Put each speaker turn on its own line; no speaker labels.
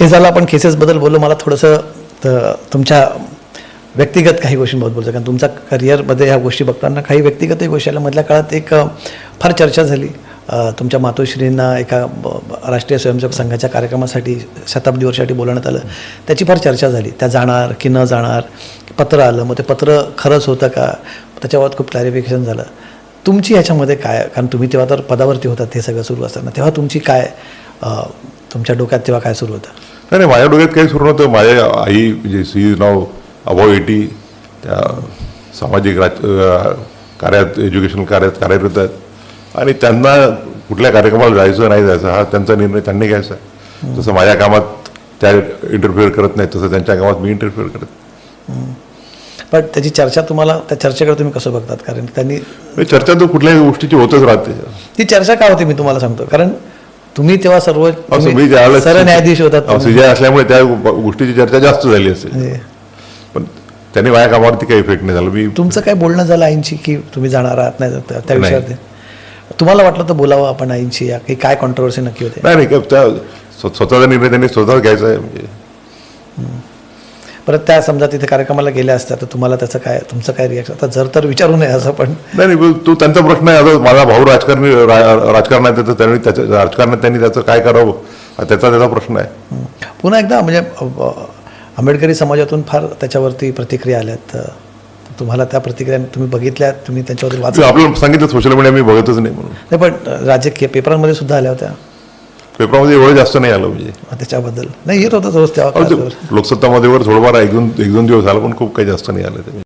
हे झालं आपण केसेसबद्दल बोललो. मला थोडंसं तुमच्या व्यक्तिगत काही गोष्टींबद्दल बोलतो, कारण तुमचा करिअरमध्ये ह्या गोष्टी बघताना काही व्यक्तिगतही गोष्टी आल्या. मधल्या काळात एक फार चर्चा झाली, तुमच्या मातोश्रींना एका राष्ट्रीय स्वयंसेवक संघाच्या कार्यक्रमासाठी शताब्दी वर्षासाठी बोलवण्यात आलं. त्याची फार चर्चा झाली, त्या जाणार की न जाणार. पत्र आलं, मग ते पत्र खरंच होतं का, त्याच्यावर खूप क्लॅरिफिकेशन झालं. तुमची ह्याच्यामध्ये काय, कारण तुम्ही तेव्हा तर पदावरती होतात हे सगळं सुरू असताना, तेव्हा तुमची काय तुमच्या डोक्यात तेव्हा काय सुरू होतं?
नाही, माझ्या डोक्यात काही सुरू नव्हतं. माझ्या आई म्हणजे सी इज नाव अबाव 80, त्या सामाजिक कार्यात, एज्युकेशन कार्यात कार्यरत आहेत, आणि त्यांना कुठल्या कार्यक्रमाला जायचं नाही जायचं हा त्यांचा निर्णय त्यांनी घ्यायचा. जसं माझ्या कामात त्या इंटरफिअर करत नाही, तसं त्यांच्या कामात मी इंटरफिअर करत.
पण त्याची चर्चा, तुम्हाला त्या चर्चेकडे तुम्ही कसं बघतात? कारण त्यांनी
चर्चा तर कुठल्याही गोष्टीची होतच राहते.
ती चर्चा का होती मी तुम्हाला सांगतो, कारण तुम्ही तेव्हा सर्व
मी
सरन्यायाधीश होतात,
सीजे असल्यामुळे त्या गोष्टीची चर्चा जास्त झाली असेल, पण त्यांनी माझ्या कामावरती काही इफेक्ट नाही झाला. मी
तुमचं काय बोलणं झालं आईंशी की तुम्ही जाणार आहात नाही त्या विषयावर? तुम्हाला वाटलं तर बोलावं आपण आईंशी, या काही काय कॉन्ट्रोवर्सी नक्की होते?
नाही, त्या स्वतःचा निर्णय त्यांनी स्वतः घ्यायचा आहे. म्हणजे
परत त्या समजा तिथे कार्यक्रमाला गेल्या असत्या तर तुम्हाला त्याचं काय, तुमचं काय रिॲक्शन? आता जर तर विचारू नये असं, पण
नाही, तो त्यांचा प्रश्न आहे. आता माझा भाऊ राजकारणात त्याचं त्यांनी त्याच्या राजकारणात त्यांनी त्याचं काय करावं त्याचा प्रश्न आहे.
पुन्हा एकदा म्हणजे आंबेडकरी समाजातून फार त्याच्यावरती प्रतिक्रिया आल्यात. तुम्हाला त्या प्रतिक्रिया तुम्ही बघितल्यात, तुम्ही त्यांच्यावरती वाचलं?
आपल्याला सांगितलं सोशल मीडिया मी बघतच नाही म्हणून.
नाही, पण राजकीय पेपरांमध्ये सुद्धा आल्या होत्या.
पेपरामध्ये एवढं जास्त नाही आलं, म्हणजे
त्याच्याबद्दल नाही येत होतं रोज तेव्हा.
लोकसत्तामध्ये वर थोडंफार एक दोन दिवस झालं, पण खूप काही जास्त नाही आलं.